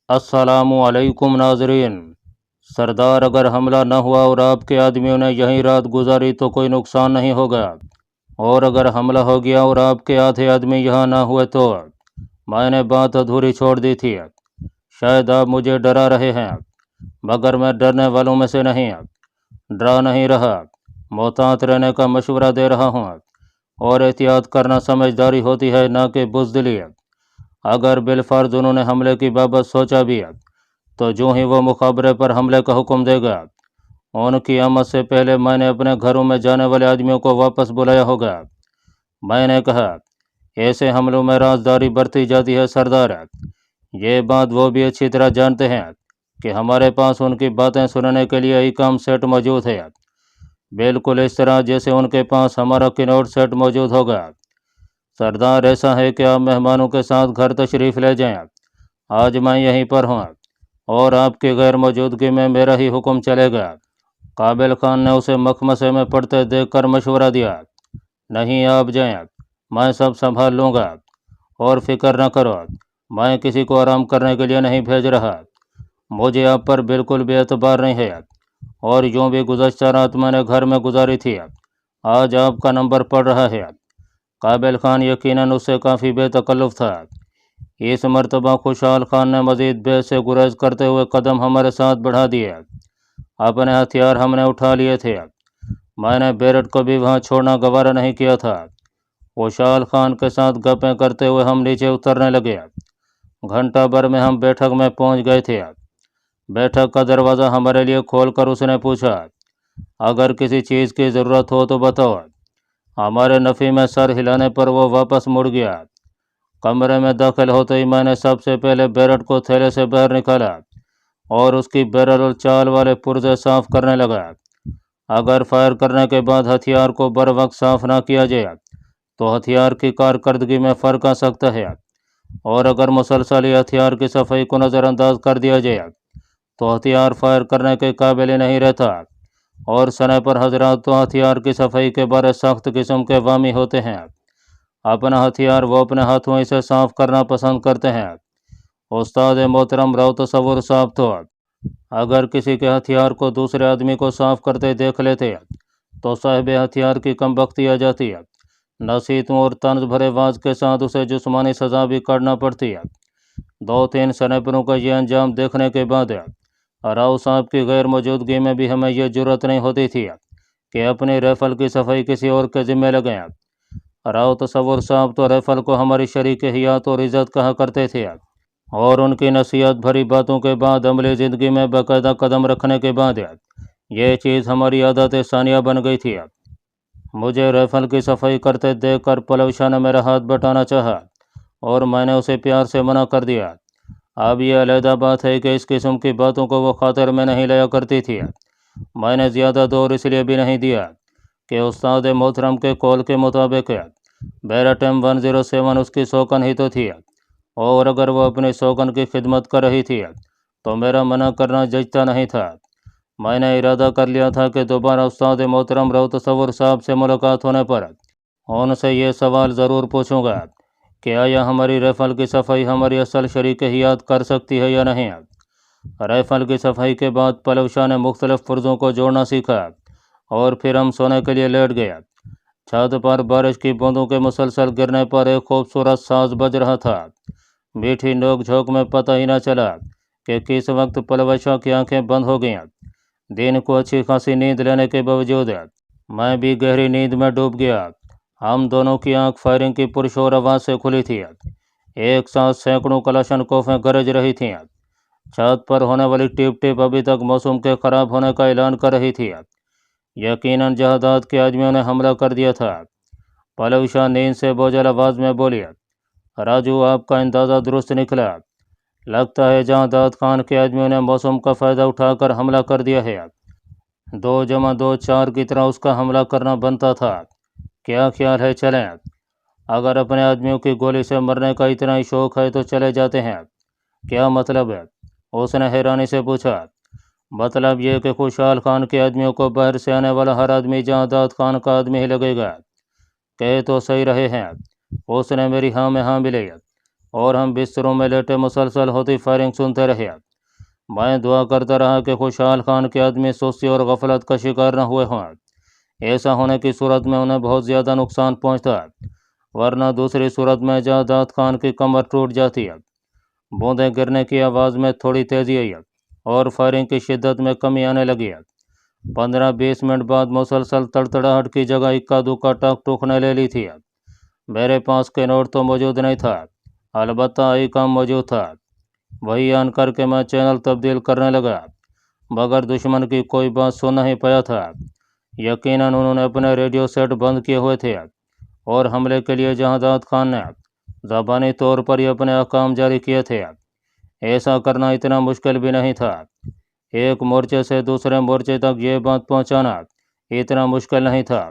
अस्सलामुअलैकुम नाजरीन। सरदार, अगर हमला न हुआ और आपके आदमियों ने यहीं रात गुजारी तो कोई नुकसान नहीं होगा, और अगर हमला हो गया और आपके आधे आदमी यहाँ ना हुए तो मैंने बात अधूरी छोड़ दी थी। शायद आप मुझे डरा रहे हैं, मगर मैं डरने वालों में से नहीं, डरा नहीं रहा, मोहतात रहने का मशवरा दे रहा हूँ। और एहतियात करना समझदारी होती है, ना कि बुज़दिली। अगर बिलफर्ज उन्होंने हमले की बाबत सोचा भी तो जो ही वो मुखाबरे पर हमले का हुक्म देगा, उनकी आमद से पहले मैंने अपने घरों में जाने वाले आदमियों को वापस बुलाया होगा। मैंने कहा, ऐसे हमलों में राजदारी बरती जाती है सरदार। ये बात वो भी अच्छी तरह जानते हैं कि हमारे पास उनकी बातें सुनने के लिए ही काम सेट मौजूद है, बिल्कुल इस तरह जैसे उनके पास हमारा किनोट सेट मौजूद होगा। सरदार, ऐसा है कि आप मेहमानों के साथ घर तशरीफ़ ले जाएं। आज मैं यहीं पर हूँ और आपकी गैर मौजूदगी में मेरा ही हुक्म चलेगा। काबिल खान ने उसे मखमसे में पड़ते देखकर मशवरा दिया। नहीं, आप जाएं, मैं सब संभाल लूँगा, और फिक्र न करो, मैं किसी को आराम करने के लिए नहीं भेज रहा। मुझे आप पर बिल्कुल भी एतबार नहीं है, और यूँ भी गुज़श्ता रात मैंने घर में गुजारी थी, आज आपका नंबर पड़ रहा है। काबिल खान यकीनन उससे काफ़ी बेतकल्लुफ़ था। इस मरतबा खुशहाल खान ने मज़ीद बेस से गुरेज करते हुए कदम हमारे साथ बढ़ा दिए। अपने हथियार हमने उठा लिए थे। मैंने बेरट को भी वहाँ छोड़ना गवारा नहीं किया था। खुशहाल खान के साथ गपें करते हुए हम नीचे उतरने लगे। घंटा भर में हम बैठक में पहुँच गए थे। बैठक का दरवाज़ा हमारे लिए खोलकर उसने पूछा, अगर किसी चीज़ की ज़रूरत हो तो बताओ। हमारे नफ़ी में सर हिलाने पर वो वापस मुड़ गया। कमरे में दाखिल होते ही मैंने सबसे पहले बेरट को थैले से बाहर निकाला और उसकी बैरल और चाल वाले पुर्जे साफ करने लगा। अगर फायर करने के बाद हथियार को बर वक्त साफ ना किया जाए तो हथियार की कारकर्दगी में फ़र्क आ सकता है, और अगर मुसलसल ही हथियार की सफाई को नज़रअंदाज कर दिया जाए तो हथियार फायर करने के काबिल ही नहीं रहता। और स्नाइपर हजरात तो हथियार की सफाई के बारे सख्त किस्म के वामी होते हैं। अपना हथियार वो अपने हाथों से साफ करना पसंद करते हैं। उस्ताद मोहतरम रहो तसव्वुर साहब तो अगर किसी के हथियार को दूसरे आदमी को साफ करते देख लेते तो साहिब हथियार की कमबख्ती आ जाती है। नसीहतों और तंज भरे वाज के साथ उसे जिस्मानी सज़ा भी करना पड़ती है। 2-3 स्नाइपरों का ये अंजाम देखने के बाद राव साहब की गैर मौजूदगी में भी हमें यह जुर्रत नहीं होती थी कि अपनी राइफल की सफाई किसी और के ज़िम्मे लगाएं। राव तसव्वुर साहब तो राइफल को हमारी शरीक हयात और इज़्ज़त कहा करते थे, और उनकी नसीहत भरी बातों के बाद अमली ज़िंदगी में बाकायदा कदम रखने के बाद ये चीज़ हमारी आदत सानिया बन गई थी। मुझे राइफल की सफाई करते देखकर पलवशा ने मेरा हाथ बटाना चाहा, और मैंने उसे प्यार से मना कर दिया। अब यह अलहदा बात है कि इस किस्म की बातों को वो खातिर में नहीं लाया करती थी। मैंने ज़्यादा दौर इसलिए भी नहीं दिया कि उस्ताद मोहतरम के कॉल के मुताबिक बेरट M107 उसकी शौकन ही तो थी, और अगर वो अपनी शौकन की खिदमत कर रही थी तो मेरा मना करना जचता नहीं था। मैंने इरादा कर लिया था कि दोबारा उस्ताद मोहतरम रहो तसव्वुर साहब से मुलाकात होने पर उनसे ये सवाल ज़रूर पूछूंगा कि आया हमारी राइफल की सफाई हमारी असल शरीक हयात कर सकती है या नहीं। राइफल की सफाई के बाद पलवशाह ने मुख्तलिफ पुर्जों को जोड़ना सीखा, और फिर हम सोने के लिए लेट गए। छत पर बारिश की बूंदों के मुसलसल गिरने पर एक खूबसूरत साज बज रहा था। मीठी नोक झोंक में पता ही न चला कि किस वक्त पलवशाह की आंखें बंद हो गईं। दिन को अच्छी खासी नींद लेने के बावजूद मैं भी गहरी नींद में डूब गया। हम दोनों की आंख फायरिंग की पुरशोर आवाज़ से खुली थी। एक साथ सैकड़ों कलाशनकोफें गरज रही थीं। छत पर होने वाली टिप टिप अभी तक मौसम के ख़राब होने का ऐलान कर रही थी। यकीनन जहादात के आदमियों ने हमला कर दिया था। पलवशाह नींद से बोझल आवाज़ में बोली, राजू, आपका अंदाज़ा दुरुस्त निकला। लगता है जहादात खान के आदमियों ने मौसम का फ़ायदा उठाकर हमला कर दिया है। 2+2=4 की तरह उसका हमला करना बनता था। क्या ख्याल है, चलें? अगर अपने आदमियों की गोली से मरने का इतना ही शौक़ है तो चले जाते हैं। क्या मतलब है? उसने हैरानी से पूछा। मतलब ये कि खुशहाल खान के आदमियों को बाहर से आने वाला हर आदमी जहादात खान का आदमी ही लगेगा। कहे तो सही रहे हैं। उसने मेरी हाँ में हाँ मिलाई। اور ہم بستروں میں لیٹے مسلسل ہوتی فائرنگ سنتے رہے۔ میں دعا کرتا رہا کہ خوشحال خان کے آدمی سستی اور غفلت کا شکار نہ ہوئے ہوں۔ ایسا ہونے کی صورت میں انہیں بہت زیادہ نقصان پہنچتا، ورنہ دوسری صورت میں جہادات خان کی کمر ٹوٹ جاتی۔ بوندیں گرنے کی آواز میں تھوڑی تیزی آئی اور فائرنگ کی شدت میں کمی آنے لگی۔ 15-20 منٹ بعد مسلسل تڑتڑاہٹ کی جگہ اکا دکا ٹاک ٹوکنے لے لی تھی۔ میرے پاس کینوٹ تو موجود نہیں تھا، البتہ آئی کام موجود تھا۔ وہی آن کر کے میں چینل تبدیل کرنے لگا، مگر دشمن کی کوئی بات سن نہیں پایا تھا۔ یقیناً انہوں نے اپنے ریڈیو سیٹ بند کیے ہوئے تھے اور حملے کے لیے جہادات خان نے زبانی طور پر ہی اپنے احکام جاری کیے تھے۔ ایسا کرنا اتنا مشکل بھی نہیں تھا، ایک مورچے سے دوسرے مورچے تک یہ بات پہنچانا اتنا مشکل نہیں تھا۔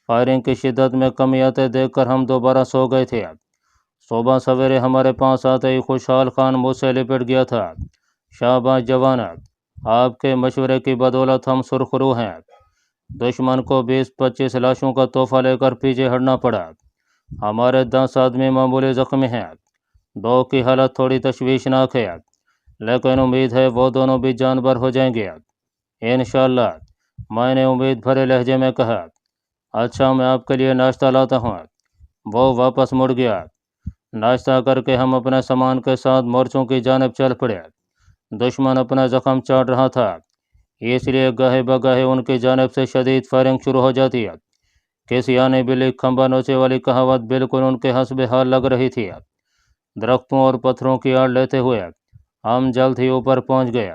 فائرنگ کی شدت میں کمی آتے دیکھ کر ہم دوبارہ سو گئے تھے۔ صبح سویرے ہمارے پاس آتے ہی خوشحال خان مجھ سے لپٹ گیا تھا۔ شاباش جوان، آپ کے مشورے کی بدولت ہم سرخرو ہیں۔ دشمن کو 20-25 لاشوں کا تحفہ لے کر پیچھے ہٹنا پڑا۔ ہمارے 10 آدمی معمولی زخمی ہیں، 2 کی حالت تھوڑی تشویشناک ہے، لیکن امید ہے وہ دونوں بھی جان بر ہو جائیں گے انشاءاللہ۔ میں نے امید بھرے لہجے میں کہا۔ اچھا، میں آپ کے لیے ناشتہ لاتا ہوں۔ وہ واپس مڑ گیا۔ ناشتہ کر کے ہم اپنے سامان کے ساتھ مورچوں کی جانب چل پڑے۔ دشمن اپنا زخم چاٹ رہا تھا، اس لیے گاہے بگاہے ان کی جانب سے شدید فائرنگ شروع ہو جاتی ہے۔ کسی آنے بلی کھمبا نوچے والی کہاوت بالکل ان کے حسب حال لگ رہی تھی۔ درختوں اور پتھروں کی آڑ لیتے ہوئے ہم جلد ہی اوپر پہنچ گئے۔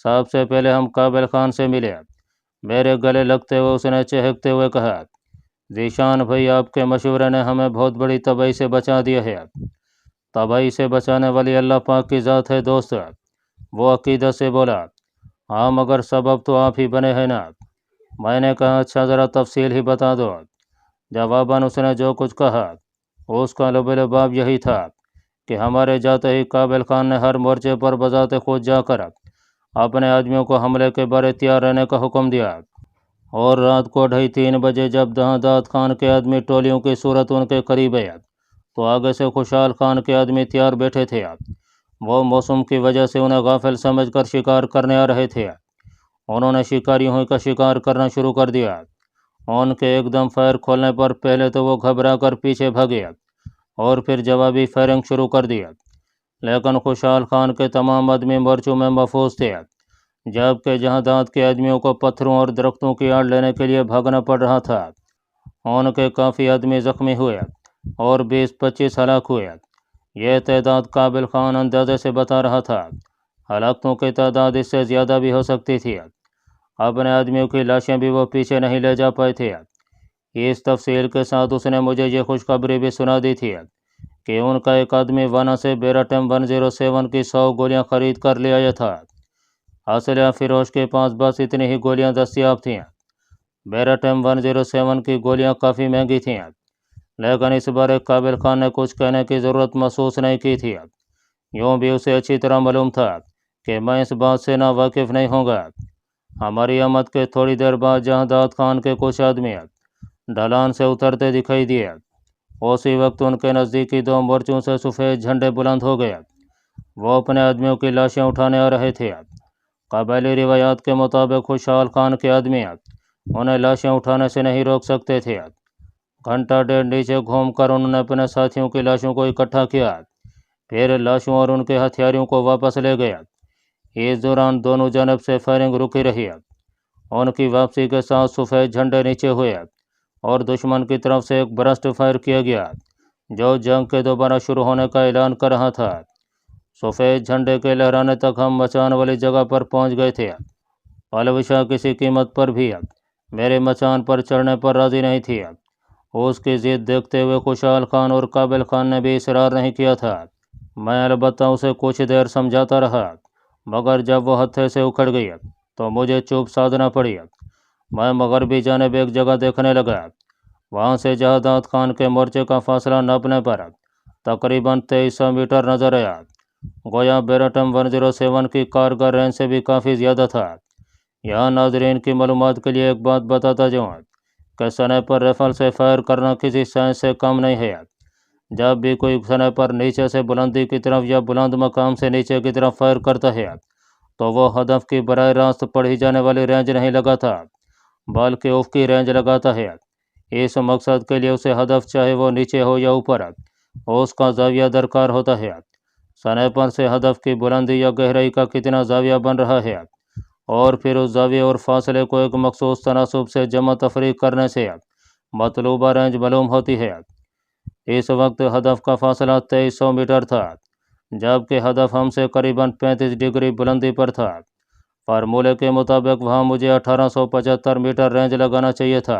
سب سے پہلے ہم کابل خان سے ملے۔ میرے گلے لگتے ہوئے اس نے چہکتے ہوئے کہا، ذیشان بھائی، آپ کے مشورے نے ہمیں بہت بڑی تباہی سے بچا دیا ہے۔ تباہی سے بچانے والی اللہ پاک کی ذات ہے دوست، وہ عقیدت سے بولا۔ ہاں، مگر سبب تو آپ ہی بنے ہیں نا۔ میں نے کہا، اچھا ذرا تفصیل ہی بتا دو۔ جواباً اس نے جو کچھ کہا اس کا لب لباب یہی تھا کہ ہمارے جاتے ہی کابل خان نے ہر مورچے پر بذات خود جا کر اپنے آدمیوں کو حملے کے بارے تیار رہنے کا حکم دیا، اور رات کو 2:30 بجے جب جہادات خان کے آدمی ٹولیوں کی صورت ان کے قریب آئی تو آگے سے خوشحال خان کے آدمی تیار بیٹھے تھے۔ وہ موسم کی وجہ سے انہیں غافل سمجھ کر شکار کرنے آ رہے تھے۔ انہوں نے شکاریوں کا شکار کرنا شروع کر دیا۔ ان کے ایک دم فائر کھولنے پر پہلے تو وہ گھبرا کر پیچھے بھاگے اور پھر جوابی فائرنگ شروع کر دیا، لیکن خوشحال خان کے تمام آدمی مورچوں میں محفوظ تھے، جبکہ جہادات کے آدمیوں کو پتھروں اور درختوں کی آڑ لینے کے لیے بھاگنا پڑ رہا تھا۔ ان کے کافی آدمی زخمی ہوئے اور 20-25 ہلاک ہوئے۔ یہ تعداد کابل خان اندازے سے بتا رہا تھا، ہلاکتوں کی تعداد اس سے زیادہ بھی ہو سکتی تھی۔ اپنے آدمیوں کی لاشیں بھی وہ پیچھے نہیں لے جا پائے تھے۔ اس تفصیل کے ساتھ اس نے مجھے یہ خوشخبری بھی سنا دی تھی کہ ان کا ایک آدمی وانا سے بیراٹم 107 کی 100 گولیاں خرید کر لے آیا تھا۔ اسلحہ فروش کے پاس بس اتنی ہی گولیاں دستیاب تھیں۔ بیراٹم 107 کی گولیاں کافی مہنگی تھیں، لیکن اس بارے کابل خان نے کچھ کہنے کی ضرورت محسوس نہیں کی تھی۔ یوں بھی اسے اچھی طرح معلوم تھا کہ میں اس بات سے نا واقف نہیں ہوں گا۔ ہماری آمد کے تھوڑی دیر بعد جہادات خان کے کچھ آدمی ڈھلان سے اترتے دکھائی دیے۔ اسی وقت ان کے نزدیکی 2 مورچوں سے سفید جھنڈے بلند ہو گئے۔ وہ اپنے آدمیوں کی لاشیں اٹھانے آ رہے تھے۔ قبائلی روایات کے مطابق خوشحال خان کے آدمی انہیں لاشیں اٹھانے سے نہیں روک سکتے تھے۔ گھنٹہ ڈیڑھ نیچے گھوم کر انہوں نے اپنے ساتھیوں کی لاشوں کو اکٹھا کیا، پھر لاشوں اور ان کے ہتھیاروں کو واپس لے گیا۔ اس دوران دونوں جانب سے فائرنگ رکی رہی۔ ان کی واپسی کے ساتھ سفید جھنڈے نیچے ہوئے اور دشمن کی طرف سے ایک برسٹ فائر کیا گیا جو جنگ کے دوبارہ شروع ہونے کا اعلان کر رہا تھا۔ سفید جھنڈے کے لہرانے تک ہم مچان والی جگہ پر پہنچ گئے تھے۔ پلوشا کسی قیمت پر بھی میرے مچان پر چڑھنے پر راضی نہیں تھی۔ اس کی ضد دیکھتے ہوئے خوشحال خان اور کابل خان نے بھی اصرار نہیں کیا تھا۔ میں البتہ اسے کچھ دیر سمجھاتا رہا، مگر جب وہ ہتھے سے اکھڑ گئی تو مجھے چوپ سادھنا پڑی۔ میں مغربی جانب ایک جگہ دیکھنے لگا۔ وہاں سے جہادات خان کے مورچے کا فاصلہ ناپنے پر تقریباً 2300 میٹر نظر آیا، گویا بیراٹم 107 کی کارگر رینج سے بھی کافی زیادہ تھا۔ یہاں ناظرین کی معلومات کے لیے ایک بات بتاتا جاؤں کہ سنیپر رائفل سے فائر کرنا کسی سائنس سے کم نہیں ہے۔ जब भी कोई स्नाइपर नीचे से बुलंदी की तरफ या बुलंद मकाम से नीचे की तरफ फायर करता है तो वो हदफ की बराह रास्त पढ़ी जाने वाली रेंज नहीं लगाता, बल्कि उफ़क़ी रेंज लगाता है। इस मकसद के लिए उसे हदफ चाहे वो नीचे हो या ऊपर, उसका जाविया दरकार होता है। स्नाइपर से हदफ की बुलंदी या गहराई का कितना जाविया बन रहा है और फिर उस जाविये और फासले को एक मखसूस तनासुब से जमा तफरीक करने से मतलूबा रेंज मालूम होती है। इस वक्त हदफ का फासला 2300 मीटर था, जबकि हदफ हमसे करीबन 35 डिग्री बुलंदी पर था। फार्मूले के मुताबिक वहाँ मुझे 1875 मीटर रेंज लगाना चाहिए था।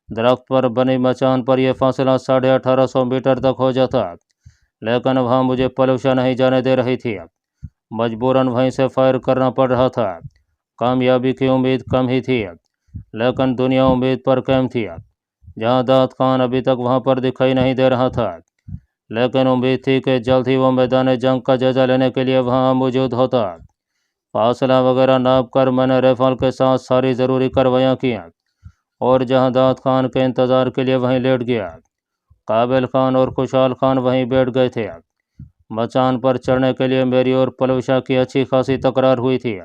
दरख्त पर बनी मचान पर यह फासला 1850 मीटर तक हो जाता, लेकिन वहाँ मुझे पलुशा नहीं जाने दे रही थी। मजबूरन वहीं से फायर करना पड़ रहा था। कामयाबी की उम्मीद कम ही थी, लेकिन दुनिया उम्मीद पर कायम थी। जहाँ दाऊद खान अभी तक वहाँ पर दिखाई नहीं दे रहा था, लेकिन उम्मीद थी कि जल्द ही वो मैदान जंग का जायजा लेने के लिए वहाँ मौजूद होता। फासला वगैरह नाप कर मैंने राइफल के साथ सारी ज़रूरी कार्रवाइयाँ की और जहाँ दाऊद खान के इंतज़ार के लिए वहीं लेट गया। काबिल खान और खुशहाल खान वहीं बैठ गए थे। मचान पर चढ़ने के लिए मेरी और पलूशा की अच्छी खासी तकरार हुई थी,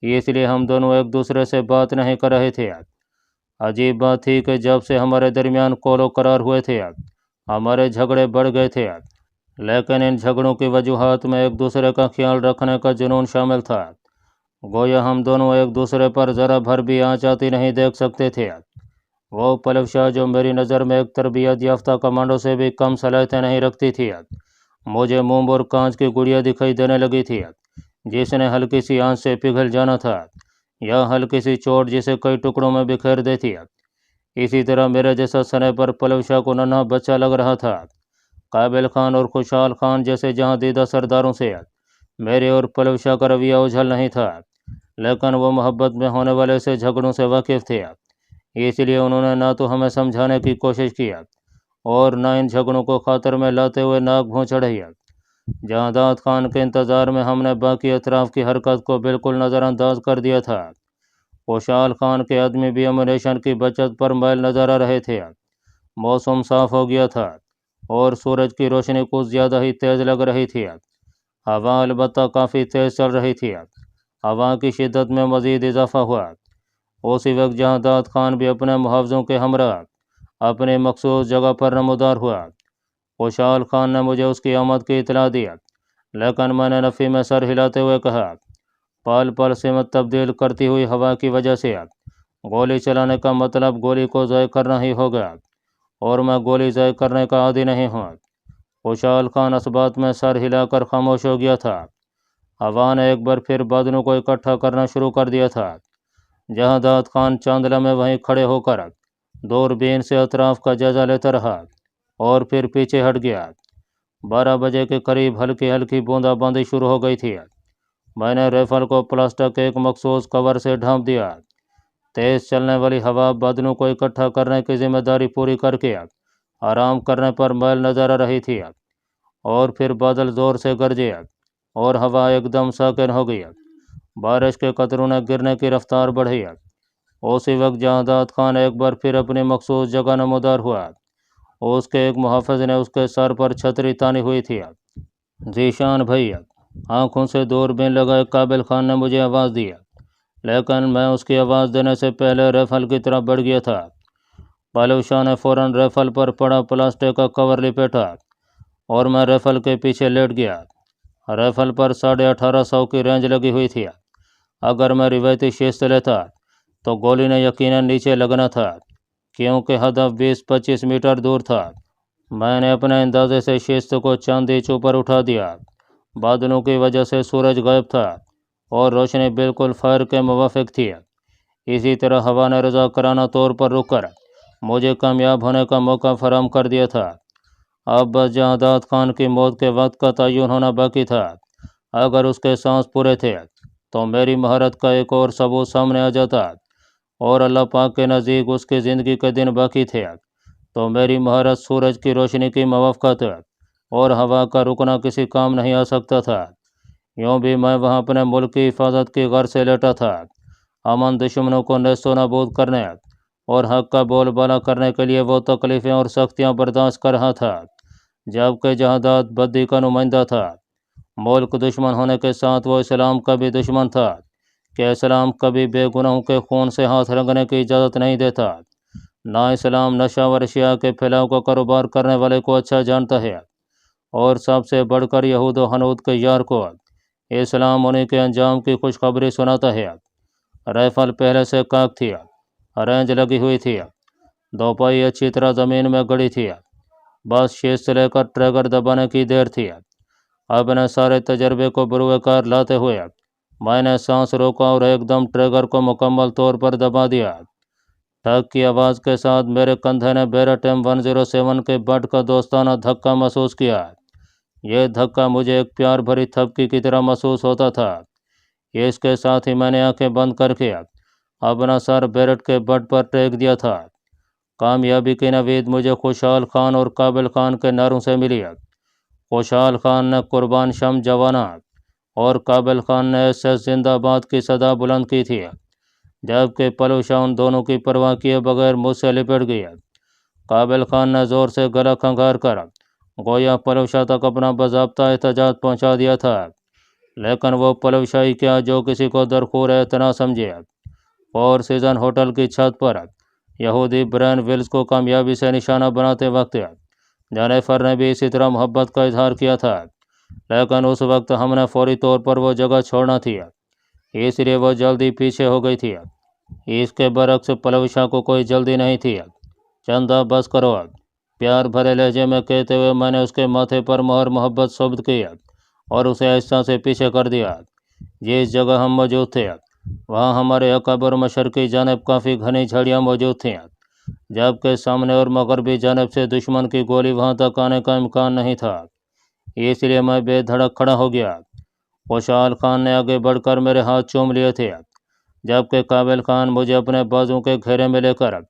इसलिए हम दोनों एक दूसरे से बात नहीं कर रहे थे। अजीब बात थी कि जब से हमारे दरमियान कौलो करार हुए थे, हमारे झगड़े बढ़ गए थे, लेकिन इन झगड़ों की वजूहात में एक दूसरे का ख्याल रखने का जुनून शामिल था। गोया हम दोनों एक दूसरे पर ज़रा भर भी आँच आती नहीं देख सकते थे। वो पलवशाह जो मेरी नज़र में एक तरबियत याफ्ता कमांडो से भी कम सलाहियतें नहीं रखती थी, मुझे मोम और कांच की गुड़िया दिखाई देने लगी थी, जिसने हल्की सी आंच से पिघल जाना था या हल्की सी चोट जिसे कई टुकड़ों में बिखेर देती। इसी तरह मेरे जैसा स्नाइपर पलवशाह को नन्हा बच्चा लग रहा था। काबिल खान और खुशहाल खान जैसे जहाँ दीदा सरदारों से मेरे और पलवशाह का रवैया उछल नहीं था, लेकिन वो मोहब्बत में होने वाले से झगड़ों से वाकिफ़ थे। इसलिए उन्होंने ना तो हमें समझाने की कोशिश की और ना इन झगड़ों को खातर में लाते हुए नाक भों चढ़ाई। जहाँ दाऊद खान के इंतज़ार में हमने बाकी अतराफ़ की हरकत को बिल्कुल नज़रअंदाज कर दिया था। खुशहाल खान के आदमी भी अमुनेशन की बचत पर मैल नज़र आ रहे थे। मौसम साफ़ हो गया था और सूरज की रोशनी कुछ ज़्यादा ही तेज़ लग रही थी। हवा अलबत्ता काफ़ी तेज़ चल रही थी। हवा की शिद्दत में मज़ीद इजाफ़ा हुआ। उसी वक्त जहाँ दाऊद खान भी अपने मुहावज़ों के हमरा अपने मखसूस जगह पर नमूदार हुआ। खुशहाल खान ने मुझे उसकी आमद की इतला दी, लेकिन मैंने नफ़ी में सर हिलाते हुए कहा, पल पल सिमत तब्दील करती हुई हवा की वजह से गोली चलाने का मतलब गोली को ज़ाय करना ही होगा, और मैं गोली ज़ाय करने का आदी नहीं हूँ। खुशहाल खान इस बात में सर हिलाकर खामोश हो गया था। हवा ने एक बार फिर बादलों को इकट्ठा करना शुरू कर दिया था। जहाँ दाऊद खान चांदला में वहीं खड़े होकर दूरबीन से अतराफ़ का जायजा लेता रहा और फिर पीछे हट गया। 12 बजे के करीब हल्की हल्की बूंदाबांदी शुरू हो गई थी। मैंने राइफल को प्लास्टिक के एक मखसूस कवर से ढांप दिया। तेज़ चलने वाली हवा बादलों को इकट्ठा करने की जिम्मेदारी पूरी करके आराम करने पर मैल नज़र आ रही थी, और फिर बादल ज़ोर से गरजे और हवा एकदम साकिन हो गई। बारिश के कतरों ने गिरने की रफ्तार बढ़ी। उसी वक्त जहाँ दाऊद खान एक बार फिर अपनी मखसूस जगह नमूदार हुआ, उसके एक मुहाफ़िज़ ने उसके सर पर छतरी तानी हुई थी। जीशान भैया, आंखों से दूरबीन लगाए काबिल खान ने मुझे आवाज़ दी, लेकिन मैं उसकी आवाज़ देने से पहले राइफल की तरफ बढ़ गया था। पलूशा ने फ़ौरन राइफल पर पड़ा प्लास्टिक का कवर लिपेटा और मैं राइफल के पीछे लेट गया। राइफल पर 1850 की रेंज लगी हुई थी। अगर मैं रिवायती शिस्त लेता तो गोली ने यकीनन नीचे लगना था, क्योंकि हदफ 20-25 मीटर दूर था। मैंने अपने अंदाजे से शिस्त को चंद इंच ऊपर उठा दिया। बादलों की वजह से सूरज गायब था और रोशनी बिल्कुल फायर के मुवाफिक थी। इसी तरह हवा ने रज़ाकाराना तौर पर रुककर मुझे कामयाब होने का मौका फराहम कर दिया था। अब बस जहाँ दाऊद खान की मौत के वक्त का तयन होना बाकी था। अगर उसके सांस पूरे थे तो मेरी महारत का एक और सबूत सामने आ जाता, और अल्लाह पाक के नज़दीक उसकी ज़िंदगी के दिन बाकी थे तो मेरी महारत सूरज की रोशनी की मवाफ़क़त और हवा का रुकना किसी काम नहीं आ सकता था। यूँ भी मैं वहाँ अपने मुल्क की हिफाजत की गर्ज से लेटा था। अमन दुश्मनों को नेस्तो नाबूद करने और हक़ का बोलबाला करने के लिए वो तकलीफ़ें और सख्तियाँ बर्दाश्त कर रहा था जबकि जहादात बद्दी का नुमाइंदा था। मुल्क दुश्मन होने के साथ वो इस्लाम का भी दुश्मन था कि इस्लाम कभी बेगुनाहों के खून से हाथ रंगने की इजाज़त नहीं देता। ना इस्लाम नशा व अशिया के फैलाव का कारोबार करने वाले को अच्छा जानता है, और सबसे बढ़कर यहूद व हनूद के यार को इस्लाम उन्हीं के अंजाम की खुशखबरी सुनाता है। राइफल पहले से काक थी, रेंज लगी हुई थी, दोपाई अच्छी तरह ज़मीन में गड़ी थी, बस शीश से लेकर ट्रैगर दबाने की देर थी। अपने सारे तजर्बे को बरूकार लाते हुए मैंने सांस रोका और एकदम ट्रैगर को मुकम्मल तौर पर दबा दिया। ठग की आवाज़ के साथ मेरे कंधे ने बेरेट M107 के बट का दोस्ताना धक्का महसूस किया। यह धक्का मुझे एक प्यार भरी थपकी की तरह महसूस होता था। इसके साथ ही मैंने आंखें बंद करके अपना सर बेरेट के बट पर टेक दिया था। कामयाबी की नवीद मुझे खुशहाल खान और काबिल खान के नारों से मिली। खुशहाल खान ने कुर्बान शम जवाना और काबिल खान ने SS जिंदाबाद की सदा बुलंद की थी, जबकि पलूशा उन दोनों की परवाह किए बगैर मुझसे लिपट गई। काबिल खान ने ज़ोर से गला खंगार कर गोया पलूशा तक अपना बाज़ाब्ता एहतजाज पहुंचा दिया था, लेकिन वो पलूशाई क्या जो किसी को दरखूर इतना समझे। फोर सीज़न होटल की छत पर यहूदी ब्रेन विल्स को कामयाबी से निशाना बनाते वक्त जेनिफर ने भी इसी तरह मोहब्बत का इजहार किया था, लेकिन उस वक्त हमने फौरी तौर पर वो जगह छोड़ना थी, इसलिए वो जल्दी पीछे हो गई थी। इसके बरक्स पलूशा को कोई जल्दी नहीं थी। चंदा बस करो, प्यार भरे लहजे में कहते हुए मैंने उसके माथे पर मोहर मोहब्बत शब्द की और उसे आहिस्ता से पीछे कर दिया। जिस जगह हम मौजूद थे वहाँ हमारे अकबर मशरकी जानब काफ़ी घनी झाड़ियाँ मौजूद थीं, जबकि सामने और मगरबी जानब से दुश्मन की गोली वहाँ तक आने का इम्कान नहीं था। इसलिए मैं बेधड़क खड़ा हो गया। खुशहाल खान ने आगे बढ़कर मेरे हाथ चूम लिए थे, जबकि काबिल खान मुझे अपने बाजू के घेरे में लेकर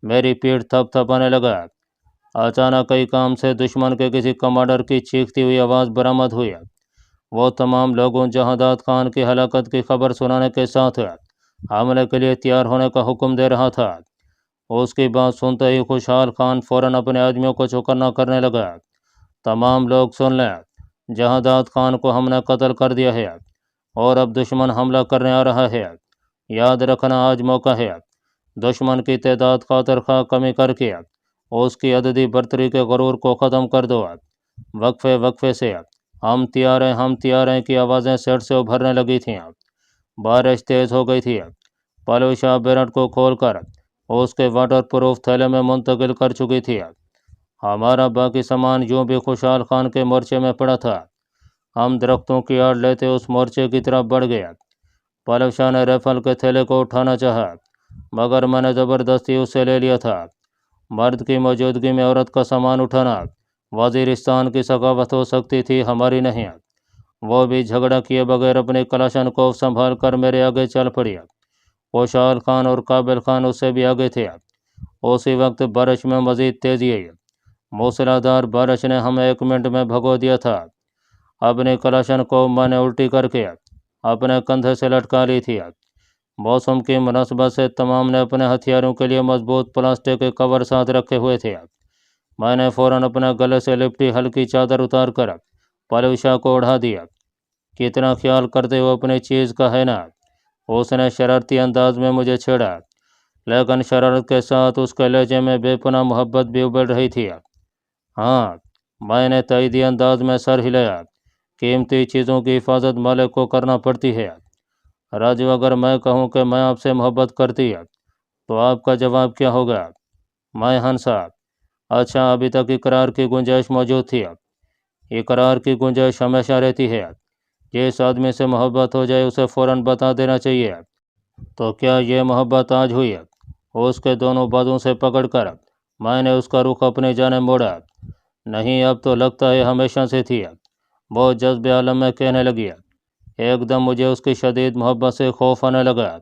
मेरी पीठ थपथपाने लगा। अचानक कई काम से दुश्मन के किसी कमांडर की चीखती हुई आवाज़ बरामद हुई। वो तमाम लोगों जहादात खान की हलाकत की खबर सुनाने के साथ हमले के लिए तैयार होने का हुक्म दे रहा था। उसकी बात सुनते ही खुशहाल खान फ़ौरन अपने आदमियों को चौकन्ना करने लगा। तमाम लोग सुन लें, जहादात खान को हमने कत्ल कर दिया है और अब दुश्मन हमला करने आ रहा है। याद रखना आज मौका है। दुश्मन की तादाद खातर खा कमी करके उसकी अददी बर्तरी के गरूर को ख़त्म कर दो। वक्फे वक्फे से हम तैयार हैं की आवाज़ें सेट से उभरने लगी थीं। बारिश तेज़ हो गई थी। पलूशा बेरट को खोलकर उसके वाटर प्रूफ थैले में मुंतकिल कर चुकी थी। हमारा बाकी सामान यूं भी खुशहाल खान के मोर्चे में पड़ा था। हम दरख्तों की आड़ लेते उस मोर्चे की तरफ बढ़ गए। पलूशा ने राइफल के थैले को उठाना चाहा, मगर मैंने ज़बरदस्ती उससे ले लिया था। मर्द की मौजूदगी में औरत का सामान उठाना वज़ीरिस्तान की सखावत हो सकती थी, हमारी नहीं। वो भी झगड़ा किए बगैर अपने कलाशन को संभाल कर मेरे आगे चल पड़ी। खुशहाल खान और काबिल खान उससे भी आगे थे। उसी वक्त बारिश में मज़ीद तेज़ी आई। मूसलाधार बारिश ने हमें 1 मिनट में भगो दिया था। अपनी कलाशन को मैंने उल्टी करके अपने कंधे से लटका ली थी। मौसम की मुनासबत से तमाम ने अपने हथियारों के लिए मजबूत प्लास्टिक के कवर साथ रखे हुए थे। मैंने फ़ौरन अपने गले से लिपटी हल्की चादर उतार कर पलूशा को उड़ा दिया। कितना ख्याल करते हो अपनी चीज़ का है ना, उसने शरारती अंदाज में मुझे छेड़ा, लेकिन शरारत के साथ उसके लहजे में बेपनाह मोहब्बत भी उबल रही थी। हाँ, मैंने तईदी अंदाज में सर हिलाया। कीमती चीज़ों की हिफाजत मालिक को करना पड़ती है। राजू, अगर मैं कहूँ कि मैं आपसे मोहब्बत करती है तो आपका जवाब क्या होगा? मैं हंसा। अच्छा, अभी तक इकरार की गुंजाइश मौजूद थी। इकरार की गुंजाइश हमेशा रहती है। जिस आदमी से मोहब्बत हो जाए उसे फ़ौरन बता देना चाहिए। तो क्या ये मोहब्बत आज हुई? उसके दोनों बाजू से पकड़कर मैंने उसका रुख अपनी जाने मोड़ा। नहीं, अब तो लगता है हमेशा से थी। वो जज्बे आलम में कहने लगी। एकदम मुझे उसकी शदीद मोहब्बत से खौफ आने लगा।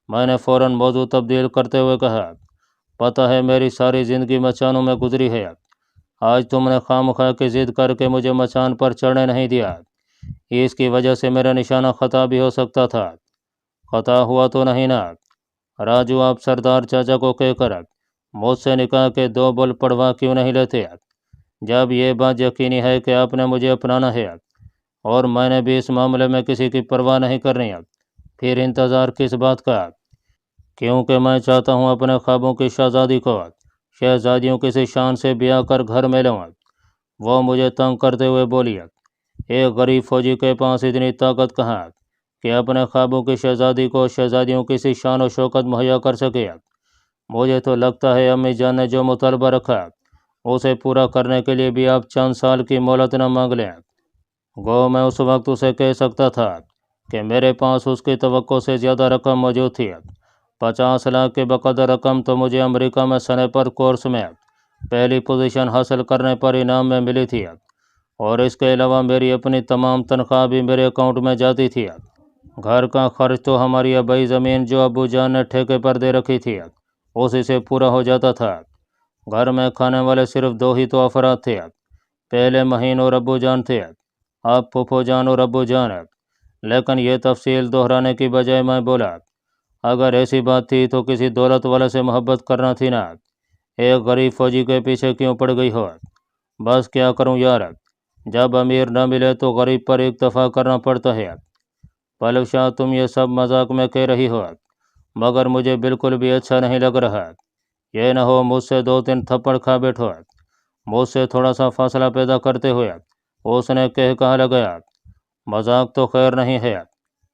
मैंने फ़ौरन मौजू तब्दील करते हुए कहा, पता है मेरी सारी ज़िंदगी मचानों में गुजरी है। आज तुमने खामखा की ज़िद करके मुझे मचान पर चढ़ने नहीं दिया। इसकी वजह से मेरा निशाना ख़ता भी हो सकता था। ख़ता हुआ तो नहीं ना? राजू, आप सरदार चाचा को कहकर मुझसे निकाह के 2 बोल पढ़वा क्यों नहीं लेते? जब ये बात यकीनी है कि आपने मुझे अपनाना है और मैंने भी इस मामले में किसी की परवाह नहीं करनी है, फिर इंतज़ार किस बात का? क्योंकि मैं चाहता हूँ अपने ख्वाबों की शहज़ादी को शहज़ादियों किसी शान से ब्याह कर घर में लूँ। वो मुझे तंग करते हुए बोली, एक गरीब फौजी के पास इतनी ताकत कहाँ कि अपने ख्वाबों की शहज़ादी को शहज़ादियों किसी शान और शौकत मुहैया कर सके। मुझे तो लगता है अम्मी जान ने जो मुतालबा रखा उसे पूरा करने के लिए भी आप चंद साल की मोहलत न मांग लें। गो मैं उस वक्त उसे कह सकता था कि मेरे पास उसकी तवक्को से ज़्यादा रकम मौजूद थी। 50 लाख के बकदर रकम तो मुझे अमेरिका में स्नाइपर कोर्स में पहली पोजीशन हासिल करने पर इनाम में मिली थी, और इसके अलावा मेरी अपनी तमाम तनख्वाह भी मेरे अकाउंट में जाती थी। घर का खर्च तो हमारी आबाई ज़मीन जो अबू जान ने ठेके पर दे रखी थी उसी से पूरा हो जाता था। घर में खाने वाले सिर्फ 2 ही तो अफराद थे, पहले महीन और अबू जान थे, अब फूफो जान और अबू जान। लेकिन ये तफसील दोहराने की बजाय मैं बोला, अगर ऐसी बात थी तो किसी दौलत वाले से मोहब्बत करना थी ना, एक गरीब फौजी के पीछे क्यों पड़ गई हो? बस क्या करूं यार, जब अमीर न मिले तो गरीब पर इक्तफा करना पड़ता है। पलव शाह, तुम ये सब मजाक में कह रही हो, मगर मुझे बिल्कुल भी अच्छा नहीं लग रहा। ये न हो मुझसे 2-3 थप्पड़ खा बैठो। मुझसे थोड़ा सा फासला पैदा करते हुए उसने कहा लगाया, मजाक तो खैर नहीं है।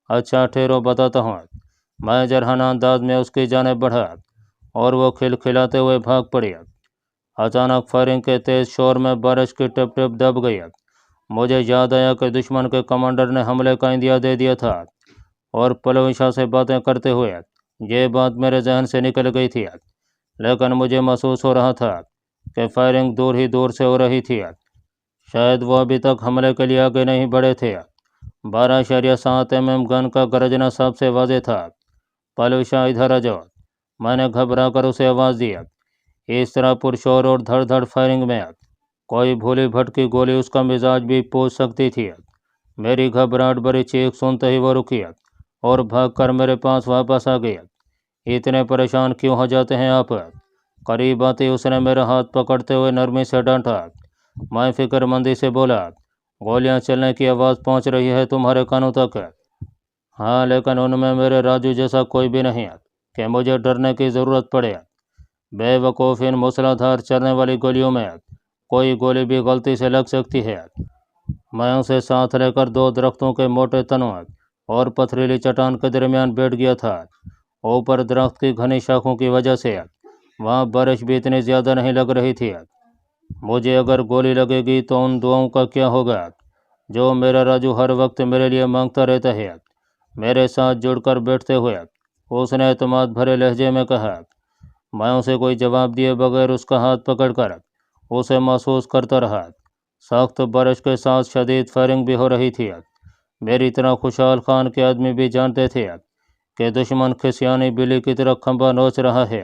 अच्छा ठहरो, बताता हूँ। मैं जरहाना अंदाज में उसकी जानिब बढ़ा और वो खिलखिलाते हुए भाग पड़ी। अचानक फायरिंग के तेज शोर में बारिश की टिप टिप दब गई। मुझे याद आया कि दुश्मन के कमांडर ने हमले का इंदिया दे दिया था, और पलविशा से बातें करते हुए ये बात मेरे जहन से निकल गई थी। लेकिन मुझे महसूस हो रहा था कि फायरिंग दूर ही दूर से हो रही थी, शायद वो अभी तक हमले के लिए आगे नहीं बढ़े थे। 12.7 mm गन का गरजना सबसे वाज़ेह था। पलविशा, इधर आ जाओ। मैंने घबरा कर उसे आवाज़ दी। इस तरह पुरशोर और धड़ धड़ फायरिंग में कोई भूली भटकी गोली उसका मिजाज भी पूछ सकती थी। मेरी घबराहट भरी चीख सुनते ही वो रुकी और भागकर मेरे पास वापस आ गई। इतने परेशान क्यों हो जाते हैं आप? करीब आते उसने मेरा हाथ पकड़ते हुए नरमी से डांटा। मैं फिक्रमंदी से बोला, गोलियां चलने की आवाज़ पहुंच रही है तुम्हारे कानों तक? हाँ, लेकिन उनमें मेरे राजू जैसा कोई भी नहीं कि मुझे डरने की ज़रूरत पड़े। बेवकूफ़, इन मूसलाधार चलने वाली गोलियों में कोई गोली भी गलती से लग सकती है। मैं उसे साथ लेकर 2 दरख्तों के मोटे तनों और पथरीली चट्टान के दरमियान बैठ गया था। ऊपर दरख्त की घनी शाखों की वजह से वहाँ बारिश भी इतनी ज़्यादा नहीं लग रही थी। मुझे अगर गोली लगेगी तो उन दुआओं का क्या होगा जो मेरा राजू हर वक्त मेरे लिए मांगता रहता है? मेरे साथ जुड़कर बैठते हुए उसने एतमाद भरे लहजे में कहा। मैं उसे कोई जवाब दिए बगैर उसका हाथ पकड़कर उसे महसूस करता रहा। सख्त बारिश के साथ शदीद फायरिंग भी हो रही थी। मेरी तरह खुशहाल खान के आदमी भी जानते थे कि दुश्मन खिसियानी बिल्ली की तरह खंभा नोच रहा है।